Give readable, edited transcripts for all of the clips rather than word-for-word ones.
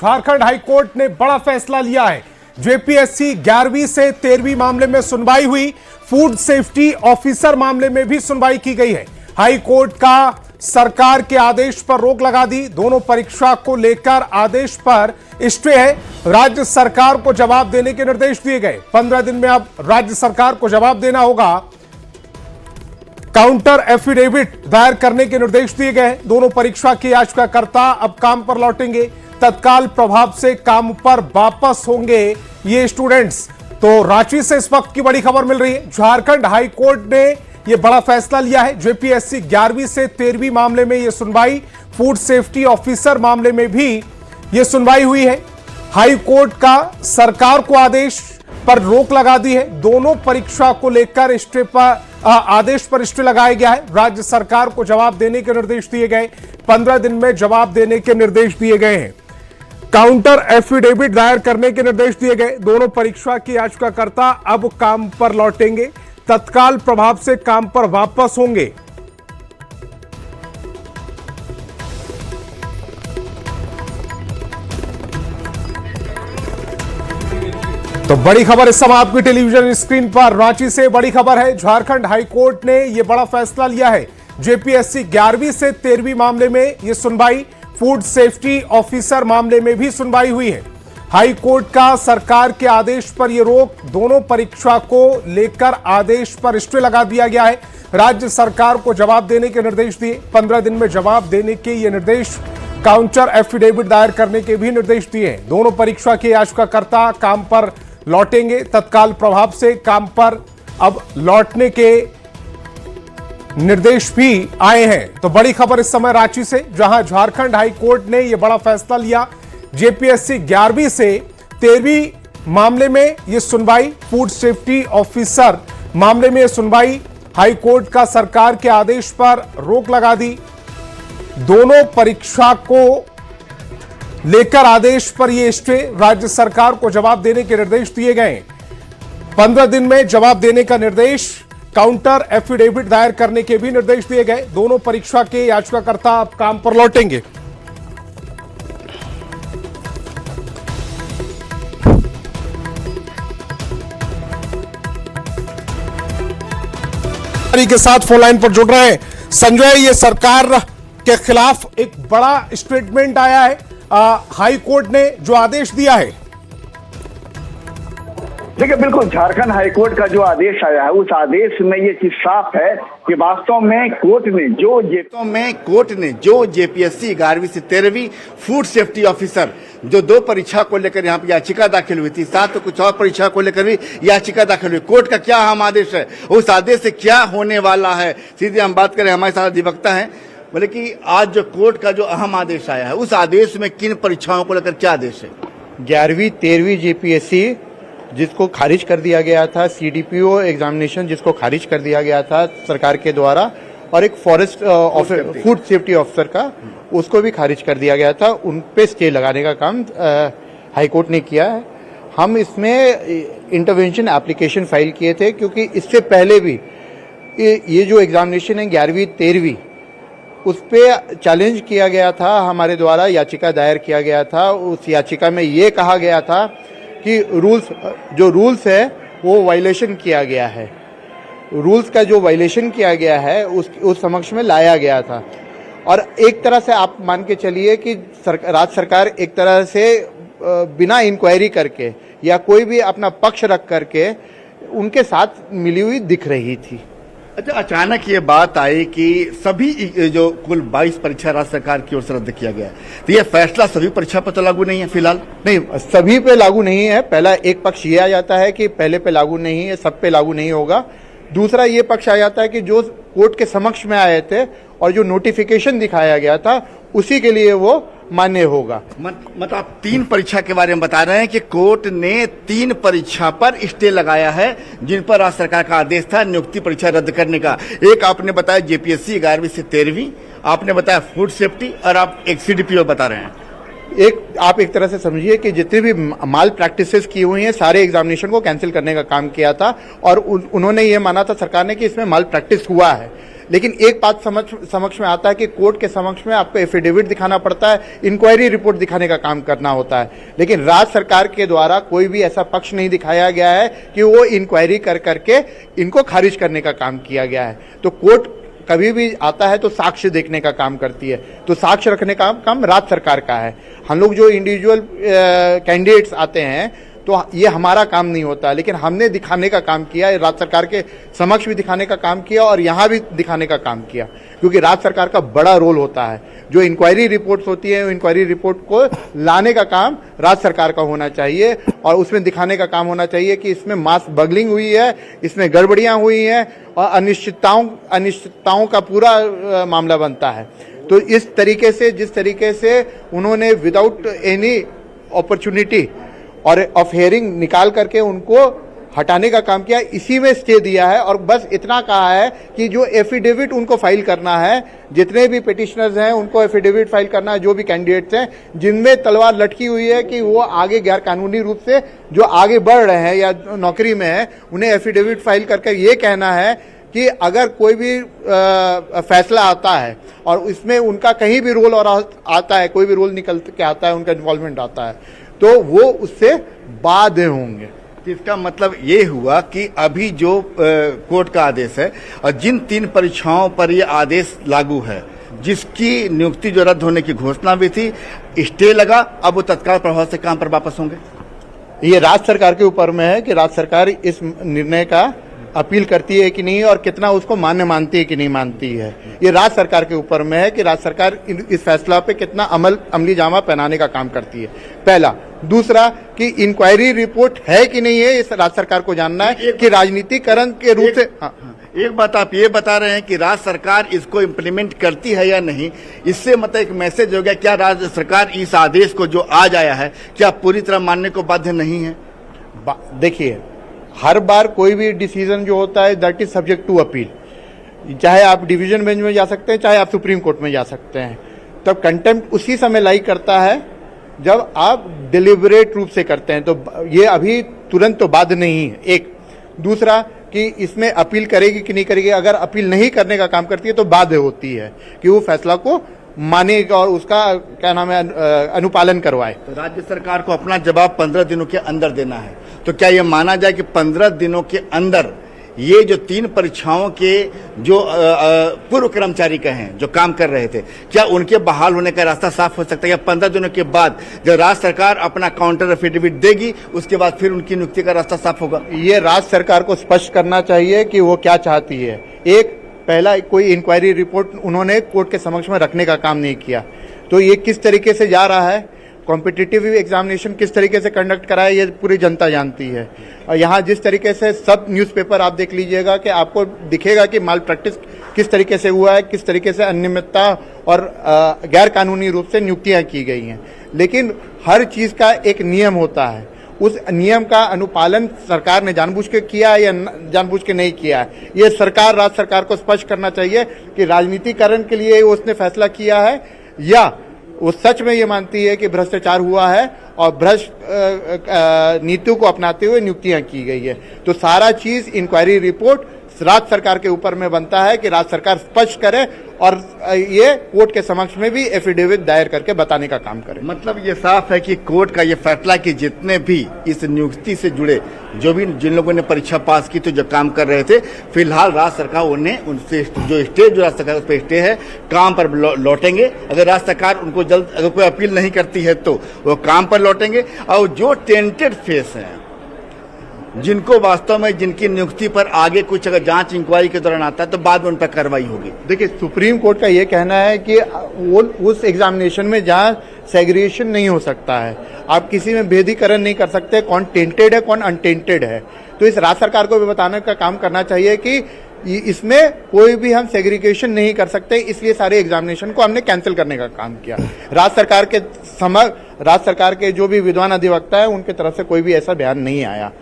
Jharkhand high court ने बड़ा फैसला लिया है। जेपीएससी 11वीं से 13वीं मामले में सुनवाई हुई। फूड सेफ्टी ऑफिसर मामले में भी सुनवाई की गई है। हाईकोर्ट का सरकार के आदेश पर रोक लगा दी। दोनों परीक्षा को लेकर आदेश पर स्टे है। राज्य सरकार को जवाब देने के निर्देश दिए गए। 15 दिन में अब राज्य सरकार को जवाब देना होगा। काउंटर एफिडेविट दायर करने के निर्देश दिए गए। दोनों परीक्षा के याचिकाकर्ता अब काम पर लौटेंगे। तत्काल प्रभाव से काम पर वापस होंगे ये स्टूडेंट्स। तो रांची से इस वक्त की बड़ी खबर मिल रही है। झारखंड हाईकोर्ट ने यह बड़ा फैसला लिया है। जेपीएससी 11वीं से 13वीं मामले में यह सुनवाई, फूड सेफ्टी ऑफिसर मामले में भी यह सुनवाई हुई है। हाईकोर्ट का सरकार को आदेश पर रोक लगा दी है। दोनों परीक्षा को लेकर स्टे पर आदेश पर स्टे लगाया गया है। राज्य सरकार को जवाब देने के निर्देश दिए गए। 15 दिन में जवाब देने के निर्देश दिए गए हैं। काउंटर एफिडेविट दायर करने के निर्देश दिए गए। दोनों परीक्षा की याचिकाकर्ता अब काम पर लौटेंगे। तत्काल प्रभाव से काम पर वापस होंगे। तो बड़ी खबर इस समय आपकी टेलीविजन स्क्रीन पर। रांची से बड़ी खबर है। झारखंड हाईकोर्ट ने यह बड़ा फैसला लिया है। जेपीएससी 11वीं से 13वीं मामले में यह सुनवाई, फूड सेफ्टी ऑफिसर मामले में भी सुनवाई हुई है। हाईकोर्ट का सरकार के आदेश पर यह रोक, दोनों परीक्षा को लेकर आदेश पर स्टे लगा दिया गया है। राज्य सरकार को जवाब देने के निर्देश दिए। 15 दिन में जवाब देने के ये निर्देश, काउंटर एफिडेविट दायर करने के भी निर्देश दिए हैं। दोनों परीक्षा के याचिकाकर्ता काम पर लौटेंगे। तत्काल प्रभाव से काम पर अब लौटने के निर्देश भी आए हैं। तो बड़ी खबर इस समय रांची से, जहां झारखंड हाईकोर्ट ने यह बड़ा फैसला लिया। जेपीएससी 11वीं से 13वीं मामले में यह सुनवाई, फूड सेफ्टी ऑफिसर मामले में यह सुनवाई। हाईकोर्ट का सरकार के आदेश पर रोक लगा दी। दोनों परीक्षा को लेकर आदेश पर यह स्टे, राज्य सरकार को जवाब देने के निर्देश दिए गए। 15 दिन में जवाब देने का निर्देश, काउंटर एफिडेविट दायर करने के भी निर्देश दिए गए। दोनों परीक्षा के याचिकाकर्ता अब काम पर लौटेंगे। के साथ फोन लाइन पर जुड़ रहे हैं संजय। ये सरकार के खिलाफ एक बड़ा स्टेटमेंट आया है। हाई कोर्ट ने जो आदेश दिया है, देखिए बिल्कुल झारखंड हाईकोर्ट का जो आदेश आया है, उस आदेश में ये चीज साफ है कि वास्तव में कोर्ट ने जो जेपीएससी 11वीं से 13वीं फूड सेफ्टी ऑफिसर जो 2 परीक्षा को लेकर यहाँ पे याचिका दाखिल हुई थी, साथ तो कुछ और परीक्षा को लेकर भी याचिका दाखिल हुई। कोर्ट का क्या अहम आदेश है, उस आदेश से क्या होने वाला है, सीधे हम बात करें। हमारे साथ अधिवक्ता हैं, बोले कि आज जो कोर्ट का जो अहम आदेश आया है, उस आदेश में किन परीक्षाओं को लेकर क्या आदेश है? 11वीं 13वीं जेपीएससी जिसको खारिज कर दिया गया था, सीडीपीओ एग्जामिनेशन जिसको खारिज कर दिया गया था सरकार के द्वारा, और एक फॉरेस्ट फूड सेफ्टी ऑफिसर का, उसको भी खारिज कर दिया गया था। उन पे स्टे लगाने का काम हाईकोर्ट ने किया है। हम इसमें इंटरवेंशन एप्लीकेशन फाइल किए थे, क्योंकि इससे पहले भी ये जो एग्जामिनेशन है 11वीं 13वीं, उस पे चैलेंज किया गया था, हमारे द्वारा याचिका दायर किया गया था। उस याचिका में ये कहा गया था कि रूल्स है वो वायलेशन किया गया है। रूल्स का जो वायलेशन किया गया है उस समक्ष में लाया गया था। और एक तरह से आप मान के चलिए कि राज्य सरकार एक तरह से बिना इंक्वायरी करके या कोई भी अपना पक्ष रख करके उनके साथ मिली हुई दिख रही थी। अच्छा, अचानक ये बात आई कि सभी जो कुल 22 परीक्षा राज्य सरकार की ओर से रद्द किया गया, तो ये फैसला सभी परीक्षा पर तो लागू नहीं है फिलहाल? नहीं, सभी पे लागू नहीं है। पहला एक पक्ष ये आ जाता है कि पहले पे लागू नहीं है, सब पे लागू नहीं होगा। दूसरा ये पक्ष आ जाता है कि जो कोर्ट के समक्ष में आए थे और जो नोटिफिकेशन दिखाया गया था, उसी के लिए वो मान्य होगा। मतलब आप 3 परीक्षा के बारे में बता रहे हैं कि कोर्ट ने 3 परीक्षा पर स्टे लगाया है, जिन पर राज्य सरकार का आदेश था नियुक्ति परीक्षा रद्द करने का। एक आपने बताया जेपीएससी 11वीं से 13वीं, आपने बताया फूड सेफ्टी, और आप एक सीडीपीओ बता रहे हैं। आप एक तरह से समझिए कि जितने भी माल प्रैक्टिसेस की हुई हैं, सारे एग्जामिनेशन को कैंसिल करने का काम किया था, और उन्होंने ये माना था सरकार ने कि इसमें माल प्रैक्टिस हुआ है। लेकिन एक बात समक्ष में आता है कि कोर्ट के समक्ष में आपको एफिडेविट दिखाना पड़ता है, इंक्वायरी रिपोर्ट दिखाने का काम करना होता है। लेकिन राज्य सरकार के द्वारा कोई भी ऐसा पक्ष नहीं दिखाया गया है कि वो इंक्वायरी कर करके इनको खारिज करने का काम किया गया है। तो कोर्ट कभी भी आता है तो साक्ष्य देखने का काम करती है, तो साक्ष्य रखने का काम राज्य सरकार का है। हम लोग जो इंडिविजुअल कैंडिडेट्स आते हैं तो ये हमारा काम नहीं होता, लेकिन हमने दिखाने का काम किया, राज्य सरकार के समक्ष भी दिखाने का काम किया और यहाँ भी दिखाने का काम किया, क्योंकि राज्य सरकार का बड़ा रोल होता है। जो इंक्वायरी रिपोर्ट्स होती है, इंक्वायरी रिपोर्ट को लाने का काम राज्य सरकार का होना चाहिए और उसमें दिखाने का काम होना चाहिए कि इसमें मास बगलिंग हुई है, इसमें गड़बड़ियां हुई हैं और अनिश्चितताओं का पूरा मामला बनता है। तो इस तरीके से, जिस तरीके से उन्होंने विदाउट एनी अपॉर्चुनिटी और ऑफ हेयरिंग निकाल करके उनको हटाने का काम किया, इसी में स्टे दिया है और बस इतना कहा है कि जो एफिडेविट उनको फाइल करना है, जितने भी पिटिशनर्स हैं उनको एफिडेविट फाइल करना है, जो भी कैंडिडेट्स हैं जिनमें तलवार लटकी हुई है कि वो आगे गैर कानूनी रूप से जो आगे बढ़ रहे हैं या नौकरी में है, उन्हें एफिडेविट फाइल करके ये कहना है कि अगर कोई भी फैसला आता है और इसमें उनका कहीं भी रोल और आता है, कोई भी रोल निकल के आता है, उनका इन्वॉल्वमेंट आता है, तो वो उससे बाध्य होंगे। इसका मतलब ये हुआ कि अभी जो कोर्ट का आदेश है और जिन 3 परीक्षाओं पर ये आदेश लागू है, जिसकी नियुक्ति जो रद्द होने की घोषणा भी थी, स्टे लगा, अब वो तत्काल प्रभाव से काम पर वापस होंगे। ये राज्य सरकार के ऊपर में है कि राज्य सरकार इस निर्णय का अपील करती है कि नहीं और कितना उसको मान्य मानती है कि नहीं मानती है। ये राज्य सरकार के ऊपर में है कि राज्य सरकार इस फैसला पे कितना अमली जामा पहनाने का काम करती है, पहला। दूसरा कि इंक्वायरी रिपोर्ट है कि नहीं है, इस राज्य सरकार को जानना है कि राजनीतिकरण के रूप से। एक बात आप ये बता रहे हैं कि राज्य सरकार इसको इम्प्लीमेंट करती है या नहीं, इससे मतलब एक मैसेज हो गया, क्या राज्य सरकार इस आदेश को जो आज आया है क्या पूरी तरह मानने को बाध्य नहीं है? देखिए, हर बार कोई भी डिसीजन जो होता है that is subject to appeal. चाहे आप डिवीजन बेंच में जा सकते हैं, चाहे आप सुप्रीम कोर्ट में जा सकते हैं। तब कंटेम्प्ट उसी समय लाई करता है जब आप डिलिबरेट रूप से करते हैं, तो ये अभी तुरंत तो बाध्य नहीं है। एक दूसरा कि इसमें अपील करेगी कि नहीं करेगी, अगर अपील नहीं करने का काम करती है तो बाध्य होती है कि वो फैसला को मानेगा और उसका क्या नाम है अनुपालन करवाए। तो राज्य सरकार को अपना जवाब 15 दिनों के अंदर देना है। तो क्या ये माना जाए कि 15 दिनों के अंदर ये जो 3 परीक्षाओं के जो पूर्व कर्मचारी का हैं, जो काम कर रहे थे, क्या उनके बहाल होने का रास्ता साफ हो सकता है? या 15 दिनों के बाद जब राज्य सरकार अपना काउंटर एफिडेविट देगी उसके बाद फिर उनकी नियुक्ति का रास्ता साफ होगा? ये राज्य सरकार को स्पष्ट करना चाहिए कि वो क्या चाहती है। एक पहला, कोई इंक्वायरी रिपोर्ट उन्होंने कोर्ट के समक्ष में रखने का काम नहीं किया, तो ये किस तरीके से जा रहा है, कॉम्पिटिटिव एग्जामिनेशन किस तरीके से कंडक्ट करा है, ये पूरी जनता जानती है। और यहाँ जिस तरीके से सब न्यूज़पेपर आप देख लीजिएगा कि आपको दिखेगा कि माल प्रैक्टिस किस तरीके से हुआ है, किस तरीके से अनियमितता और गैर कानूनी रूप से नियुक्तियां की गई हैं। लेकिन हर चीज़ का एक नियम होता है, उस नियम का अनुपालन सरकार ने जानबूझ के किया है या जानबूझ के नहीं किया है, ये सरकार, राज्य सरकार को स्पष्ट करना चाहिए कि राजनीतिकरण के लिए उसने फैसला किया है या वो सच में ये मानती है कि भ्रष्टाचार हुआ है और भ्रष्ट नीतियों को अपनाते हुए नियुक्तियां की गई है। तो सारा चीज इंक्वायरी रिपोर्ट राज्य सरकार के ऊपर में बनता है कि राज्य सरकार स्पष्ट करे और ये कोर्ट के समक्ष में भी एफिडेविट दायर करके बताने का काम करे। मतलब ये साफ है कि कोर्ट का ये फैसला कि जितने भी इस नियुक्ति से जुड़े जिन लोगों ने परीक्षा पास की तो जो काम कर रहे थे, फिलहाल राज्य सरकार उन्हें उनसे जो स्टे जो राज्य सरकार उस पर स्टे है, काम पर लौटेंगे। अगर राज्य सरकार उनको जल्द अगर कोई अपील नहीं करती है तो वो काम पर लौटेंगे। और जो टेंटेड फेस हैं, जिनको वास्तव में जिनकी नियुक्ति पर आगे कुछ अगर जांच इंक्वायरी के दौरान आता है तो बाद में उन पर कार्रवाई होगी। देखिए, सुप्रीम कोर्ट का ये कहना है कि वो उस एग्जामिनेशन में जहां सेग्रीगेशन नहीं हो सकता है, आप किसी में भेदीकरण नहीं कर सकते कौन टेंटेड है कौन अनटेंटेड है, तो इस राज्य सरकार को भी बताने का काम करना चाहिए कि इसमें कोई भी हम सेग्रीगेशन नहीं कर सकते, इसलिए सारे एग्जामिनेशन को हमने कैंसिल करने का काम किया। राज्य सरकार के जो भी विद्वान अधिवक्ता है उनके तरफ से कोई भी ऐसा बयान नहीं आया।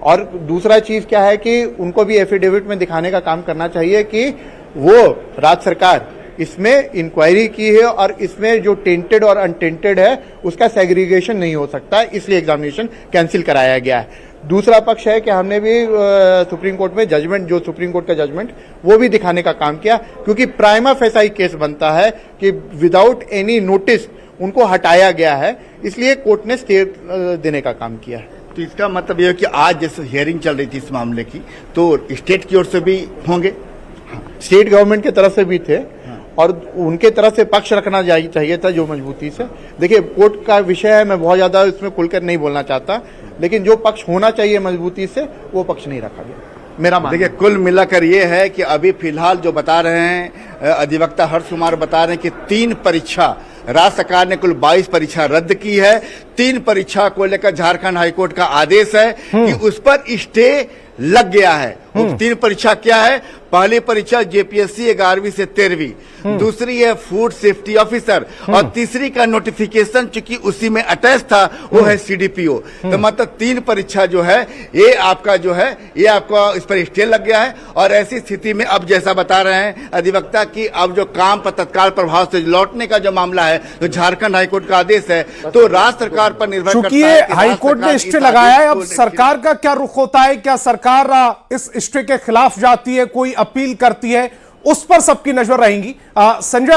और दूसरा चीज क्या है कि उनको भी एफिडेविट में दिखाने का काम करना चाहिए कि वो राज्य सरकार इसमें इंक्वायरी की है और इसमें जो टेंटेड और अनटेंटेड है उसका सेग्रीगेशन नहीं हो सकता, इसलिए एग्जामिनेशन कैंसिल कराया गया है। दूसरा पक्ष है कि हमने भी सुप्रीम कोर्ट में जजमेंट, जो सुप्रीम कोर्ट का जजमेंट, वो भी दिखाने का काम किया, क्योंकि प्राइमा फेसाई केस बनता है कि विदाउट एनी नोटिस उनको हटाया गया है, इसलिए कोर्ट ने स्टे देने का काम किया है। तो इसका मतलब यह है कि आज जैसे हियरिंग चल रही थी इस मामले की, तो स्टेट की ओर से भी होंगे, स्टेट गवर्नमेंट की तरफ से भी थे और उनके तरफ से पक्ष रखना चाहिए था जो मजबूती से। देखिए, कोर्ट का विषय है, मैं बहुत ज्यादा इसमें खुलकर नहीं बोलना चाहता, लेकिन जो पक्ष होना चाहिए मजबूती से वो पक्ष नहीं रखा गया, मेरा मानना। देखिए, कुल मिलाकर ये है कि अभी फिलहाल जो बता रहे हैं अधिवक्ता हर्ष कुमार बता रहे हैं कि 3 परीक्षा राज्य सरकार ने कुल 22 परीक्षा रद्द की है। 3 परीक्षा को लेकर झारखंड हाईकोर्ट का आदेश है कि उस पर स्टे लग गया है। वो 3 परीक्षा क्या है? पहली परीक्षा जेपीएससी 11वीं से 13वीं, दूसरी है फूड सेफ्टी ऑफिसर और तीसरी का नोटिफिकेशन चूंकि उसी में अटैच था वो है सीडीपीओ। तो मतलब 3 परीक्षा जो है ये आपका इस पर स्टे लग गया है। और ऐसी स्थिति में अब जैसा बता रहे हैं अधिवक्ता की अब जो काम पर तत्काल प्रभाव से लौटने का जो मामला है तो झारखंड हाईकोर्ट का आदेश है, तो राज्य सरकार पर निर्भर करता चूंकि है कि हाईकोर्ट ने स्टे लगाया है, अब सरकार का क्या रुख होता है? क्या सरकार इस स्टे के खिलाफ जाती है, कोई अपील करती है? उस पर सबकी नजर रहेंगी। संजय